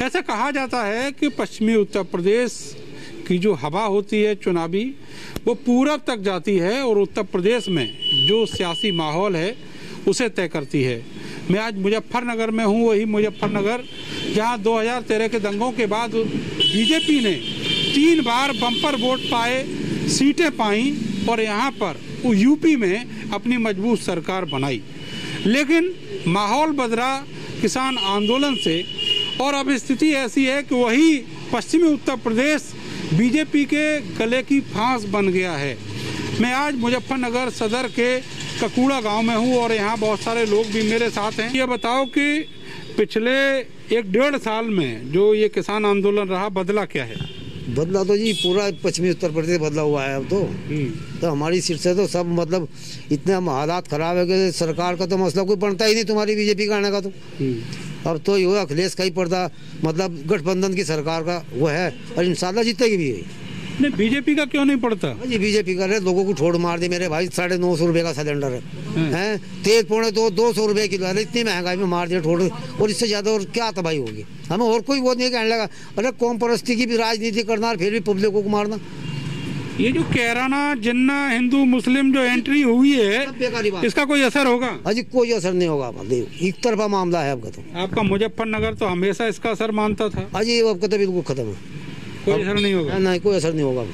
ऐसा कहा जाता है कि पश्चिमी उत्तर प्रदेश की जो हवा होती है चुनावी, वो पूरब तक जाती है और उत्तर प्रदेश में जो सियासी माहौल है उसे तय करती है। मैं आज मुजफ्फरनगर में हूँ, वही मुजफ्फरनगर जहाँ 2013 के दंगों के बाद बीजेपी ने 3 बार बम्पर वोट पाए, सीटें पाई और यहाँ पर यूपी में अपनी मजबूत सरकार बनाई। लेकिन माहौल बदला किसान आंदोलन से और अब स्थिति ऐसी है कि वही पश्चिमी उत्तर प्रदेश बीजेपी के गले की फांस बन गया है। मैं आज मुजफ्फरनगर सदर के ककूड़ा गांव में हूं और यहां बहुत सारे लोग भी मेरे साथ हैं। ये बताओ कि पिछले 1-1.5 साल में जो ये किसान आंदोलन रहा, बदला क्या है? बदला तो जी पूरा पश्चिमी उत्तर प्रदेश बदला हुआ है अब तो हमारी सीट से तो सब मतलब इतने हालात खराब है कि सरकार का तो मसला कोई बनता ही नहीं तुम्हारी बीजेपी का आने का तो। अब तो ये अखिलेश का ही पर्दा मतलब गठबंधन की सरकार का वो है और इंशाल्लाह जीतेगी भी है। नहीं, बीजेपी का क्यों नहीं पड़ता? जी बीजेपी का है, लोगों को छोड़ मार दी मेरे भाई। 950 रुपये का सिलेंडर है, तेल 250 रुपये किलो है, इतनी महंगाई में मार दिया छोड़। और इससे ज्यादा और क्या तबाही होगी? हमें और कोई वो नहीं कहने लगा। अरे कौम परस्ती की भी राजनीति करना और फिर भी पब्लिकों को मारना। ये जो कैराना जिन्ना हिंदू मुस्लिम जो एंट्री हुई है, इसका कोई असर होगा? अजी कोई असर नहीं होगा, एक तरफा मामला है आपका। तो आपका मुजफ्फरनगर तो हमेशा इसका असर मानता था। अजी आपका तो बिल्कुल खत्म है, कोई असर नहीं होगा? नहीं, कोई असर नहीं होगा।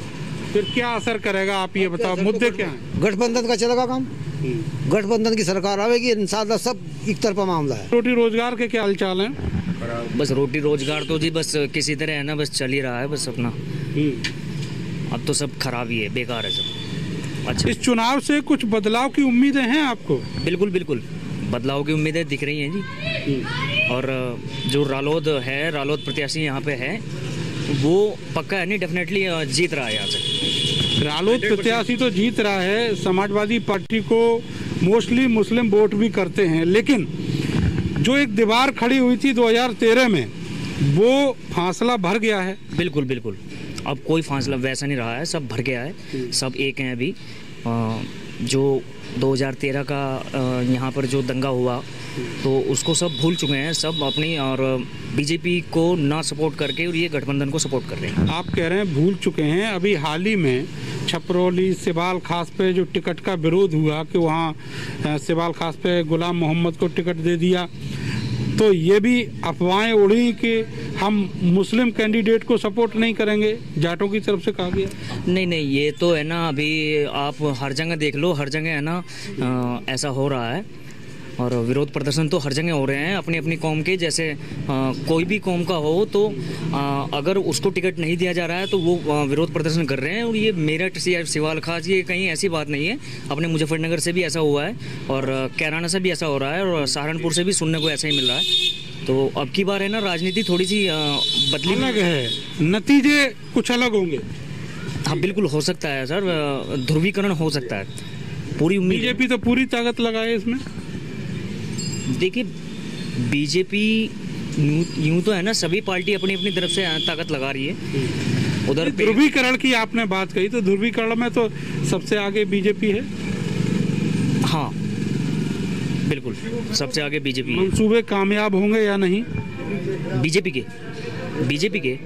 फिर क्या असर करेगा आप ये बताओ, मुद्दे क्या हैं? गठबंधन का चलेगा काम, गठबंधन की सरकार आवेगी इंशाल्लाह, सब एक तरफा मामला है। रोटी रोजगार के क्या हालचाल है? बस रोटी रोजगार तो जी बस किसी तरह है ना, बस चल ही रहा है बस अपना। अब तो सब खराब ही है, बेकार है सब। अच्छा, इस चुनाव से कुछ बदलाव की उम्मीदें हैं आपको? बिल्कुल बिल्कुल बदलाव की उम्मीदें दिख रही हैं जी। और जो रालोद है, रालोद प्रत्याशी यहाँ पे है, वो पक्का है नहीं, डेफिनेटली जीत रहा है यहाँ से। रालोद प्रत्याशी तो जीत रहा है। समाजवादी पार्टी को मोस्टली मुस्लिम वोट भी करते हैं, लेकिन जो एक दीवार खड़ी हुई थी 2013 में, वो फासला भर गया है। बिल्कुल बिल्कुल, अब कोई फासला वैसा नहीं रहा है, सब भर गया है, सब एक हैं अभी। जो 2013 का यहाँ पर जो दंगा हुआ तो उसको सब भूल चुके हैं सब अपनी, और बीजेपी को ना सपोर्ट करके और ये गठबंधन को सपोर्ट कर रहे हैं। आप कह रहे हैं भूल चुके हैं। अभी हाल ही में छपरौली सिवाल खास पे जो टिकट का विरोध हुआ कि वहाँ सिवाल खास पे गुलाम मोहम्मद को टिकट दे दिया, तो ये भी अफवाहें उड़ी कि हम मुस्लिम कैंडिडेट को सपोर्ट नहीं करेंगे, जाटों की तरफ से कहा गया। नहीं, ये तो है ना, अभी आप हर जगह देख लो, हर जगह है ना ऐसा हो रहा है। और विरोध प्रदर्शन तो हर जगह हो रहे हैं अपनी अपनी कौम के। जैसे कोई भी कौम का हो तो अगर उसको टिकट नहीं दिया जा रहा है तो वो विरोध प्रदर्शन कर रहे हैं। और ये मेरठ से सिवाल खास, ये कहीं ऐसी बात नहीं है, अपने मुजफ्फरनगर से भी ऐसा हुआ है और कैराना से भी ऐसा हो रहा है और सहारनपुर से भी सुनने को ऐसा ही मिल रहा है। तो अब की बार है ना, राजनीति थोड़ी सी बदली अलग है, नतीजे कुछ अलग होंगे। हाँ बिल्कुल हो सकता है सर, ध्रुवीकरण हो सकता है, पूरी उम्मीद। बीजेपी तो पूरी ताकत लगाए इसमें। देखिए बीजेपी यूं तो है ना, सभी पार्टी अपनी अपनी तरफ से ताकत लगा रही है। उधर ध्रुवीकरण की आपने बात कही, तो ध्रुवीकरण में तो सबसे आगे बीजेपी है। हाँ बिल्कुल, सबसे आगे बीजेपी है। मंसूबे कामयाब होंगे या नहीं? बीजेपी के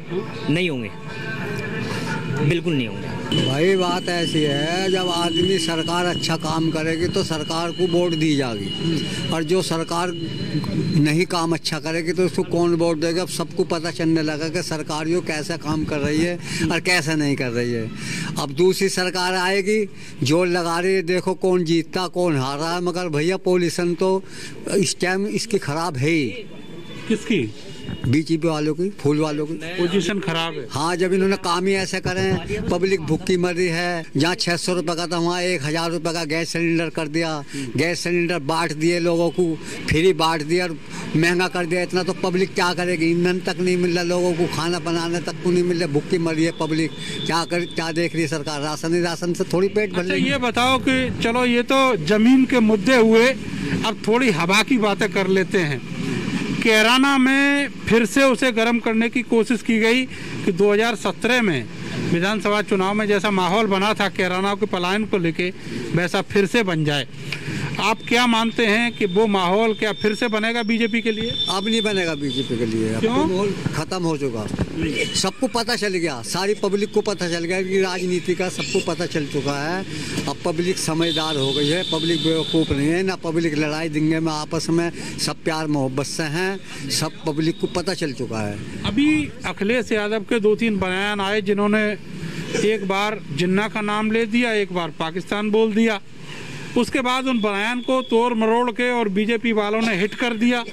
नहीं होंगे, बिल्कुल नहीं होंगे। भाई बात ऐसी है, जब आदमी सरकार अच्छा काम करेगी तो सरकार को वोट दी जाएगी, और जो सरकार नहीं काम अच्छा करेगी तो उसको कौन वोट देगा? अब सबको पता चलने लगा कि सरकारियों कैसे काम कर रही है और कैसे नहीं कर रही है। अब दूसरी सरकार आएगी, जोर लगा रही है, देखो कौन जीतता कौन हार रहा है। मगर भैया पोजीशन तो इस टाइम इसकी खराब है ही। किसकी? बीजेपी वालों की, फूल वालों की पोजीशन खराब है। हाँ, जब इन्होंने काम ही ऐसे करे हैं, पब्लिक भूखी मर रही है। जहाँ 600 रुपये का था वहाँ 1000 रुपये का गैस सिलेंडर कर दिया। गैस सिलेंडर बांट दिए लोगों को, फ्री बांट दिया और महंगा कर दिया। इतना तो पब्लिक क्या करेगी? ईंधन तक नहीं मिल रहा लोगों को, खाना बनाने तक को नहीं मिल रहा, भूखी मर रही है पब्लिक। क्या देख रही है सरकार? राशन से थोड़ी पेट भर लेगी। ये बताओ कि चलो ये तो जमीन के मुद्दे हुए, अब थोड़ी हवा की बातें कर लेते हैं। कैराना में फिर से उसे गर्म करने की कोशिश की गई कि 2017 में विधानसभा चुनाव में जैसा माहौल बना था कैराना के पलायन को लेके, वैसा फिर से बन जाए। आप क्या मानते हैं कि वो माहौल क्या फिर से बनेगा बीजेपी के लिए? अब नहीं बनेगा बीजेपी के लिए। अब क्यों? तो माहौल खत्म हो चुका, सबको पता चल गया, सारी पब्लिक को पता चल गया कि राजनीति का सबको पता चल चुका है। अब पब्लिक समझदार हो गई है, पब्लिक बेवकूफ़ नहीं है ना, पब्लिक लड़ाई दंगे में आपस में सब प्यार मोहब्बत से हैं, सब पब्लिक को पता चल चुका है। अभी अखिलेश यादव के 2-3 बयान आए जिन्होंने एक बार जिन्ना का नाम ले दिया, एक बार पाकिस्तान बोल दिया, उसके बाद उन बयान को तोड़ मरोड़ के और बीजेपी वालों ने हिट कर दिया।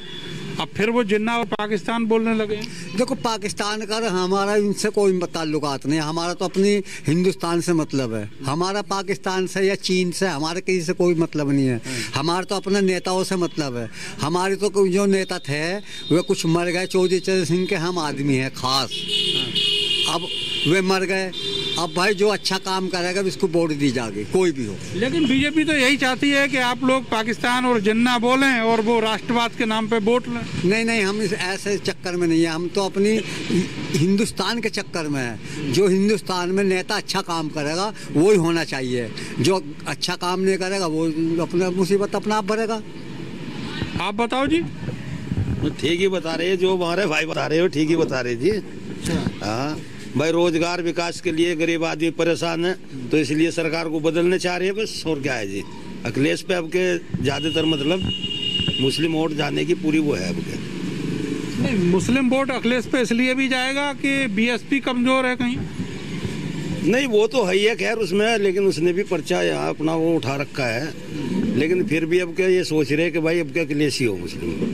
अब फिर वो जिन्ना और पाकिस्तान बोलने लगे। देखो पाकिस्तान का हमारा इनसे कोई ताल्लुकात नहीं, हमारा तो अपनी हिंदुस्तान से मतलब है। हमारा पाकिस्तान से या चीन से हमारे किसी से कोई मतलब नहीं है, हमारा तो अपने नेताओं से मतलब है। हमारे तो जो नेता थे वे कुछ मर गए, चौधरी चरण सिंह के हम आदमी हैं खास, अब वे मर गए। अब भाई जो अच्छा काम करेगा उसको वोट दी जाएगी, कोई भी हो। लेकिन बीजेपी तो यही चाहती है कि आप लोग पाकिस्तान और जिन्ना बोलें और वो राष्ट्रवाद के नाम पे वोट लें। नहीं, हम इस ऐसे चक्कर में नहीं है, हम तो अपनी हिंदुस्तान के चक्कर में है। जो हिंदुस्तान में नेता अच्छा काम करेगा वो ही होना चाहिए, जो अच्छा काम नहीं करेगा वो अपना मुसीबत अपना आप भरेगा। आप बताओ जी। ठीक ही बता रहे हैं, जो हमारे भाई बता रहे हो ठीक ही बता रहे जी। हाँ भाई, रोजगार विकास के लिए गरीब आदमी परेशान है, तो इसलिए सरकार को बदलने चाह रहे हैं बस, और क्या है जी। अखिलेश पे अब के ज्यादातर मतलब मुस्लिम वोट जाने की पूरी वो है अब के। नहीं, मुस्लिम वोट अखिलेश पे इसलिए भी जाएगा कि बीएसपी कमजोर है कहीं? नहीं, वो तो है ही है खैर उसमें, लेकिन उसने भी पर्चा यहाँ अपना वो उठा रखा है, लेकिन फिर भी अब क्या ये सोच रहे कि भाई अब क्या अखिलेश ही हो मुस्लिम।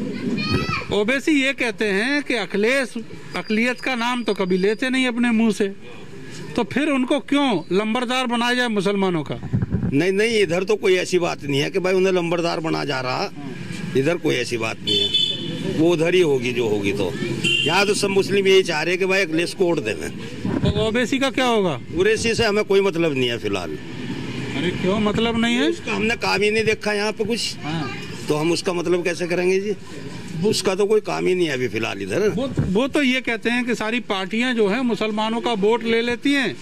ओवैसी ये कहते हैं कि अखिलेश अकलियत का नाम तो कभी लेते नहीं अपने मुंह से, तो फिर उनको क्यों लंबरदार बनाया जाए मुसलमानों का? नहीं, इधर तो कोई ऐसी बात नहीं है कि भाई उन्हें लंबरदार बना जा रहा, इधर कोई ऐसी बात नहीं है, वो उधर ही होगी जो होगी। तो यहाँ तो सब मुस्लिम यही चाह रहे हैं कि भाई अखिलेश को वोट दें। तो ओवैसी का क्या होगा? ओवैसी से हमें कोई मतलब नहीं है फिलहाल। अरे क्यों मतलब नहीं है? उसका हमने काम ही नहीं देखा यहाँ पे कुछ, तो हम उसका मतलब कैसे करेंगे जी। उसका तो कोई काम ही नहीं है अभी फिलहाल इधर। वो तो ये कहते हैं कि सारी पार्टियां जो है मुसलमानों का वोट ले लेती हैं,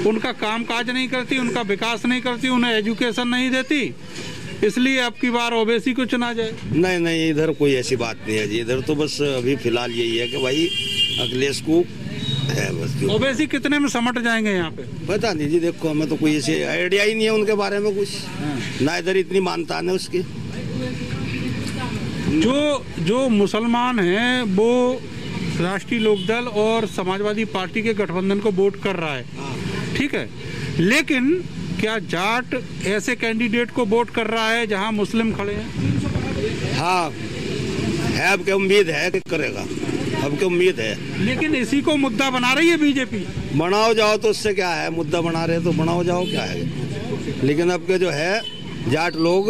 उनका काम काज नहीं करती, उनका विकास नहीं करती, उन्हें एजुकेशन नहीं देती, इसलिए अब की बार ओवैसी को चुना जाए। नहीं, इधर कोई ऐसी बात नहीं है जी। इधर तो बस अभी फिलहाल यही है कि भाई अखिलेश को है बस। ओवैसी कितने में समट जाएंगे यहाँ पे? पता नहीं जी, देखो हमें तो कोई ऐसे आइडिया ही नहीं है उनके बारे में कुछ, ना इधर इतनी मानता है उसकी। जो मुसलमान हैं वो राष्ट्रीय लोकदल और समाजवादी पार्टी के गठबंधन को वोट कर रहा है, ठीक है, लेकिन क्या जाट ऐसे कैंडिडेट को वोट कर रहा है जहां मुस्लिम खड़े हैं? हाँ है, अब क्या उम्मीद है कि करेगा, अब क्या उम्मीद है। लेकिन इसी को मुद्दा बना रही है बीजेपी। बनाओ जाओ तो उससे क्या है, मुद्दा बना रहे तो बनाओ जाओ क्या है, लेकिन अब के जो है जाट लोग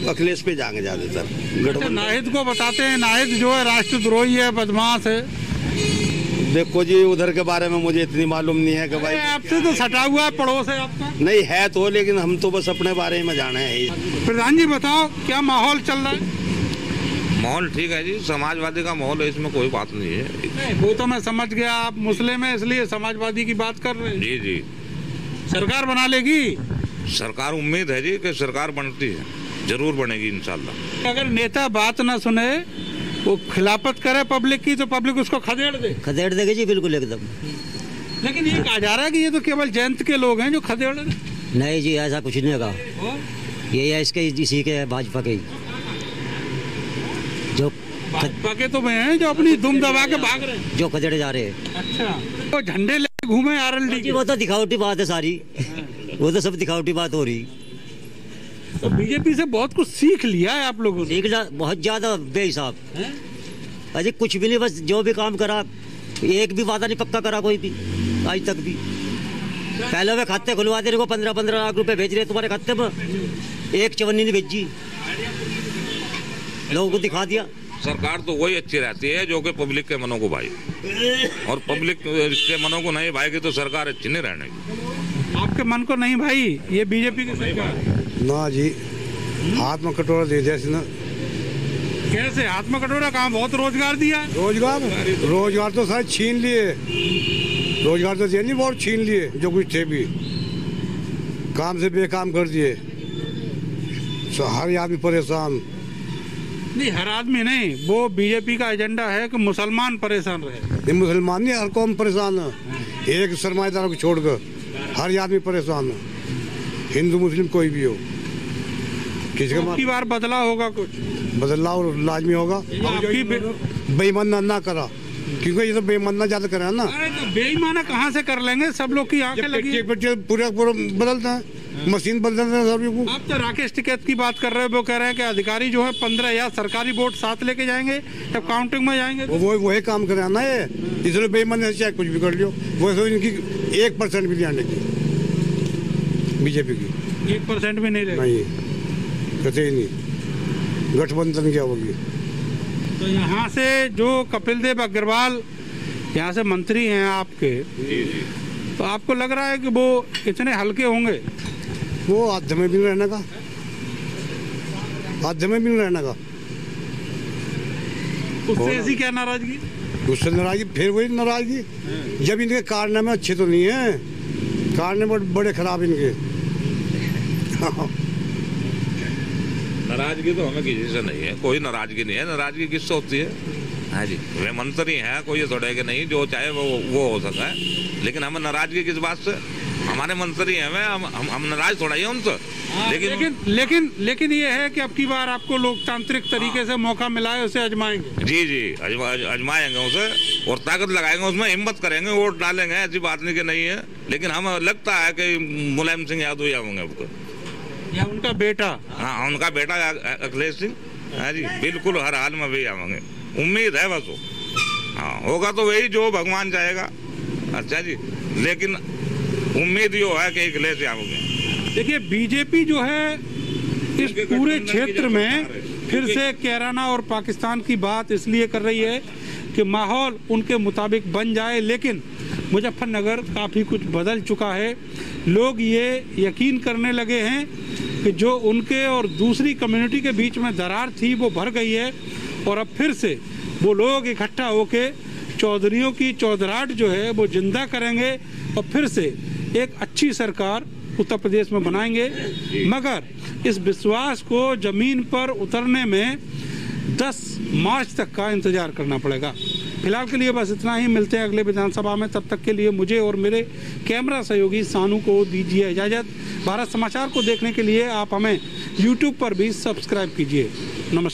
अखिलेश पे जाएंगे ज्यादातर। नाहिद को बताते हैं, नाहिद जो है राष्ट्रद्रोही है, बदमाश है। देखो जी, उधर के बारे में मुझे इतनी मालूम नहीं है कि भाई आपसे तो सटा हुआ है, पड़ोस है आपका। नहीं है तो, लेकिन हम तो बस अपने बारे में जाने हैं। प्रधान जी बताओ क्या माहौल चल रहा है? माहौल ठीक है जी, समाजवादी का माहौल है, इसमें कोई बात नहीं है। वो तो मैं समझ गया, आप मुस्लिम है इसलिए समाजवादी की बात कर रहे हैं। जी सरकार बना लेगी? सरकार उम्मीद है जी कि सरकार बनती है, जरूर बनेगी इंशाल्लाह। अगर नेता बात ना सुने, वो खिलाफत करे पब्लिक की, तो पब्लिक उसको खदेड़ देगी जी, बिल्कुल एकदम। लेकिन ये कहा जा रहा है कि ये तो केवल जयंत के लोग हैं जो खदेड़ रहे। नहीं जी, ऐसा कुछ नहीं होगा, ये है इसके इसी के भाजपा के, जो भाजपा के तो वे हैं जो अपनी दुम दबा के भाग रहे हैं, जो खदेड़े जा रहे हैं। अच्छा, तो झंडे लेके घूमे आरएलडी। वो तो दिखावटी बात है सारी, वो तो सब दिखावटी बात हो रही। तो बीजेपी से बहुत कुछ सीख लिया है आप लोगों ने। सीख बहुत ज्यादा बेहिसाब, अजय कुछ भी नहीं, बस जो भी काम करा, एक भी वादा नहीं पक्का करा कोई भी आज तक भी। पहले वे खाते खुलवा दे, को 15-15 लाख रुपए भेज रहे तुम्हारे खाते में, एक चवन्नी नहीं भेजी, लोगों को दिखा दिया। सरकार तो वही अच्छी रहती है जो कि पब्लिक के मनों को भाई, और पब्लिक के मनों को नहीं भाएगी तो सरकार अच्छी नहीं रहने। आपके मन को नहीं भाई ये बीजेपी की सरकार? ना जी, हाथ में कटोरा दे दिया ना। कैसे हाथ में कटोरा? कहाँ बहुत रोजगार दिया। रोजगार तो शायद छीन लिए, रोजगार तो दिया नहीं, बहुत छीन लिए जो कुछ थे भी, काम से बेकाम कर दिए। हर आदमी परेशान। नहीं, हर आदमी नहीं, वो बीजेपी का एजेंडा है कि मुसलमान परेशान रहे। ये मुसलमान नहीं, हर कौम परेशान है। एक सरमाएदार को छोड़कर हर आदमी परेशान है, हिंदू मुस्लिम कोई भी हो। किसी की बार बदलाव होगा, कुछ बदलाव लाजमी होगा। बेईमाना ना करा, क्योंकि ये तो बेईमाना ज्यादा करे ना। तो बेईमाना कहाँ से कर लेंगे, सब लोग की आंखें लगी। पूरा बदलता है, मशीन बदलते हैं सभी को। आप तो राकेश टिकैत की बात कर रहे हो, वो कह रहे हैं कि अधिकारी जो है 15 या सरकारी वोट साथ लेके जाएंगे जब काउंटिंग में जाएंगे। वो वही काम करे ना ये, इसलिए बेईमानी से चाहे कुछ भी कर लियो। वो तो इनकी 1% भी नहीं आने की, बीजेपी की 1% भी नहीं नहीं, कहते ही नहीं। गठबंधन क्या होगी? तो यहाँ से जो कपिल देव अग्रवाल यहाँ से मंत्री हैं आपके, तो आपको लग रहा है कि वो इतने हल्के होंगे? वो आधे में भी नहीं रहने का, आधे में भी नहीं रहने का। उससे ऐसी क्या नाराजगी? उससे नाराजगी, फिर वही नाराजगी जब इनके कारनामे अच्छे तो नहीं है, कारनामे बड़े खराब इनके। नाराजगी तो हमें किसी से नहीं है, कोई नाराजगी नहीं है। नाराजगी किससे होती है? हाँ जी, वे मंत्री हैं, कोई ये थोड़ा है कि नहीं जो चाहे वो हो सकता है, लेकिन हमें नाराजगी किस बात से? हमारे मंत्री हैं, हम नाराज थोड़ा ही उनसे। लेकिन ये है कि अब की बार आपको लोकतांत्रिक तरीके से मौका मिला है, उसे आजमाएंगे। जी जी, आजमाएंगे उसे और ताकत लगाएंगे उसमें, हिम्मत करेंगे, वोट डालेंगे, ऐसी बात नहीं कि नहीं है। लेकिन हमें लगता है कि मुलायम सिंह यादव ही आएंगे अब, या उनका बेटा। हाँ, उनका बेटा अखिलेश सिंह, हाँ जी, बिल्कुल हर हाल में वही आएंगे, उम्मीद है बस वो। हाँ, होगा तो वही जो भगवान चाहेगा। अच्छा जी, लेकिन उम्मीद यो है कि अखिलेश आएंगे। देखिए, बीजेपी जो है इस पूरे क्षेत्र में फिर से कैराना और पाकिस्तान की बात इसलिए कर रही है कि माहौल उनके मुताबिक बन जाए, लेकिन मुजफ्फरनगर काफ़ी कुछ बदल चुका है। लोग ये यकीन करने लगे हैं कि जो उनके और दूसरी कम्युनिटी के बीच में दरार थी वो भर गई है, और अब फिर से वो लोग इकट्ठा होके चौधरियों की चौधराहट जो है वो जिंदा करेंगे और फिर से एक अच्छी सरकार उत्तर प्रदेश में बनाएंगे। मगर इस विश्वास को जमीन पर उतरने में 10 मार्च तक का इंतजार करना पड़ेगा। फिलहाल के लिए बस इतना ही, मिलते हैं अगले विधानसभा में। तब तक के लिए मुझे और मेरे कैमरा सहयोगी सानू को दीजिए इजाज़त। भारत समाचार को देखने के लिए आप हमें YouTube पर भी सब्सक्राइब कीजिए। नमस्कार।